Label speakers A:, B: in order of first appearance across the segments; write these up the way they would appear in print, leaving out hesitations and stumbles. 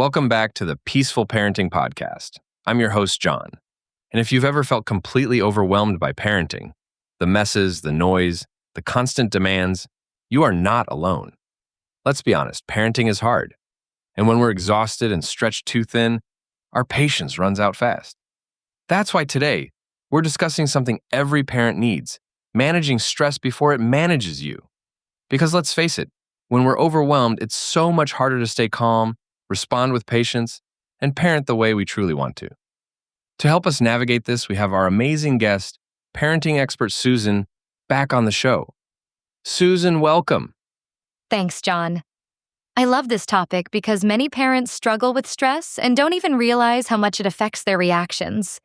A: Welcome back to the Peaceful Parenting Podcast. I'm your host, John. And if you've ever felt completely overwhelmed by parenting, the messes, the noise, the constant demands, you are not alone. Let's be honest, parenting is hard. And when we're exhausted and stretched too thin, our patience runs out fast. That's why today, we're discussing something every parent needs, managing stress before it manages you. Because let's face it, when we're overwhelmed, it's so much harder to stay calm, respond with patience, and parent the way we truly want to. To help us navigate this, we have our amazing guest, parenting expert Susan, back on the show. Susan, welcome.
B: Thanks, John. I love this topic because many parents struggle with stress and don't even realize how much it affects their reactions.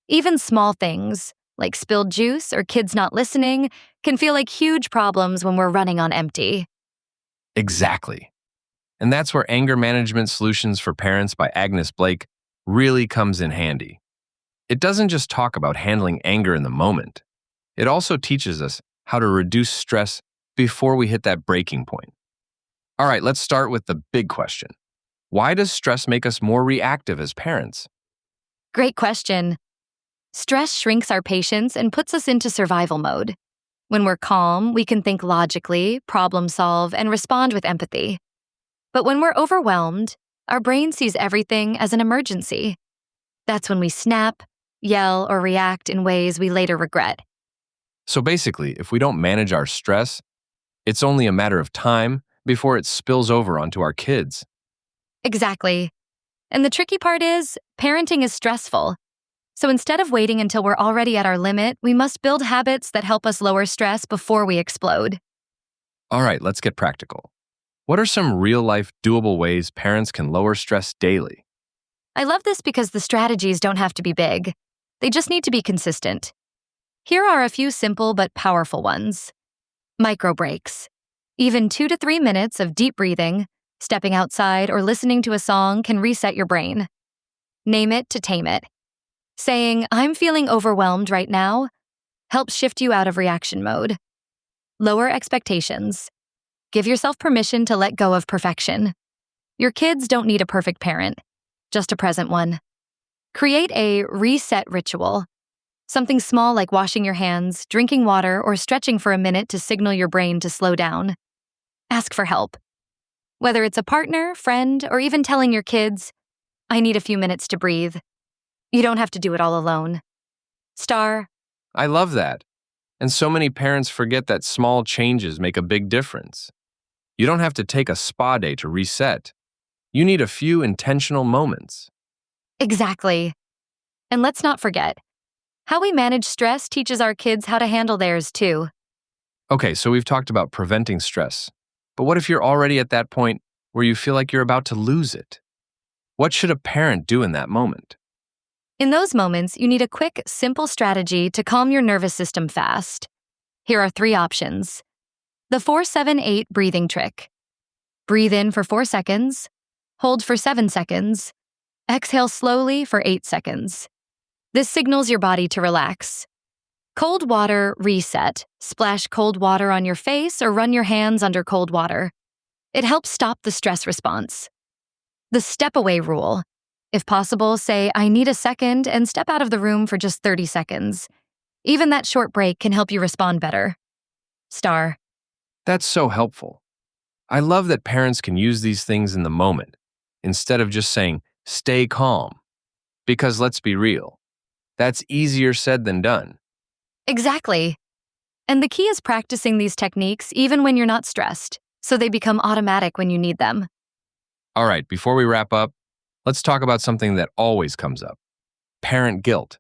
B: Even small things, like spilled juice or kids not listening, can feel like huge problems when we're running on empty.
A: Exactly. And that's where Anger Management Solutions for Parents by Agnes Blake really comes in handy. It doesn't just talk about handling anger in the moment. It also teaches us how to reduce stress before we hit that breaking point. All right, let's start with the big question. Why does stress make us more reactive as parents?
B: Great question. Stress shrinks our patience and puts us into survival mode. When we're calm, we can think logically, problem solve, and respond with empathy. But when we're overwhelmed, our brain sees everything as an emergency. That's when we snap, yell, or react in ways we later regret.
A: So basically, if we don't manage our stress, it's only a matter of time before it spills over onto our kids.
B: Exactly. And the tricky part is, parenting is stressful. So instead of waiting until we're already at our limit, we must build habits that help us lower stress before we explode.
A: All right, let's get practical. What are some real-life doable ways parents can lower stress daily?
B: I love this because the strategies don't have to be big. They just need to be consistent. Here are a few simple but powerful ones. Micro breaks. Even 2 to 3 minutes of deep breathing, stepping outside, or listening to a song can reset your brain. Name it to tame it. Saying, "I'm feeling overwhelmed right now," helps shift you out of reaction mode. Lower expectations. Give yourself permission to let go of perfection. Your kids don't need a perfect parent, just a present one. Create a reset ritual. Something small like washing your hands, drinking water, or stretching for a minute to signal your brain to slow down. Ask for help. Whether it's a partner, friend, or even telling your kids, "I need a few minutes to breathe." You don't have to do it all alone. Star.
A: I love that. And so many parents forget that small changes make a big difference. You don't have to take a spa day to reset. You need a few intentional moments.
B: Exactly. And let's not forget, how we manage stress teaches our kids how to handle theirs too.
A: Okay, so we've talked about preventing stress. But what if you're already at that point where you feel like you're about to lose it? What should a parent do in that moment?
B: In those moments, you need a quick, simple strategy to calm your nervous system fast. Here are 3 options. The 4-7-8 breathing trick. Breathe in for 4 seconds, hold for 7 seconds, exhale slowly for 8 seconds. This signals your body to relax. Cold water reset. Splash cold water on your face or run your hands under cold water. It helps stop the stress response. The step away rule. If possible, say, "I need a second," and step out of the room for just 30 seconds. Even that short break can help you respond better. Star.
A: That's so helpful. I love that parents can use these things in the moment instead of just saying, "Stay calm." Because let's be real, that's easier said than done.
B: Exactly. And the key is practicing these techniques even when you're not stressed, so they become automatic when you need them.
A: All right, before we wrap up, let's talk about something that always comes up: parent guilt.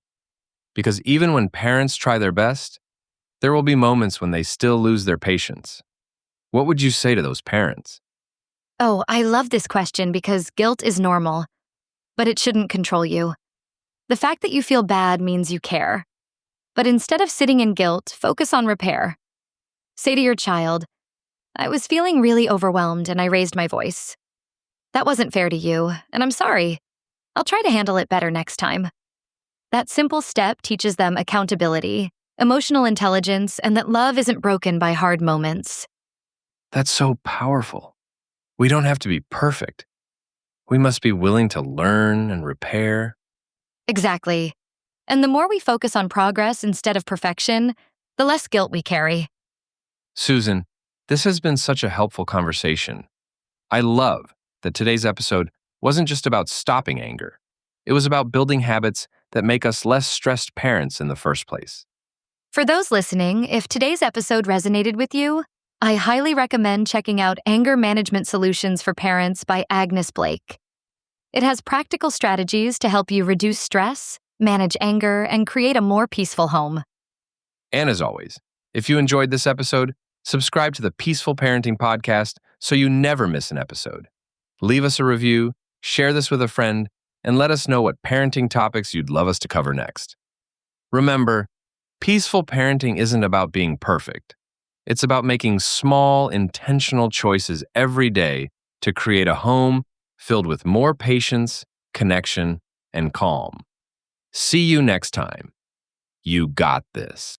A: Because even when parents try their best, there will be moments when they still lose their patience. What would you say to those parents?
B: Oh, I love this question because guilt is normal, but it shouldn't control you. The fact that you feel bad means you care. But instead of sitting in guilt, focus on repair. Say to your child, "I was feeling really overwhelmed and I raised my voice. That wasn't fair to you, and I'm sorry. I'll try to handle it better next time." That simple step teaches them accountability, emotional intelligence, and that love isn't broken by hard moments.
A: That's so powerful. We don't have to be perfect. We must be willing to learn and repair.
B: Exactly. And the more we focus on progress instead of perfection, the less guilt we carry.
A: Susan, this has been such a helpful conversation. I love that today's episode wasn't just about stopping anger. It was about building habits that make us less stressed parents in the first place.
B: For those listening, if today's episode resonated with you, I highly recommend checking out Anger Management Solutions for Parents by Agnes Blake. It has practical strategies to help you reduce stress, manage anger, and create a more peaceful home.
A: And as always, if you enjoyed this episode, subscribe to the Peaceful Parenting Podcast so you never miss an episode. Leave us a review, share this with a friend, and let us know what parenting topics you'd love us to cover next. Remember, peaceful parenting isn't about being perfect. It's about making small, intentional choices every day to create a home filled with more patience, connection, and calm. See you next time. You got this.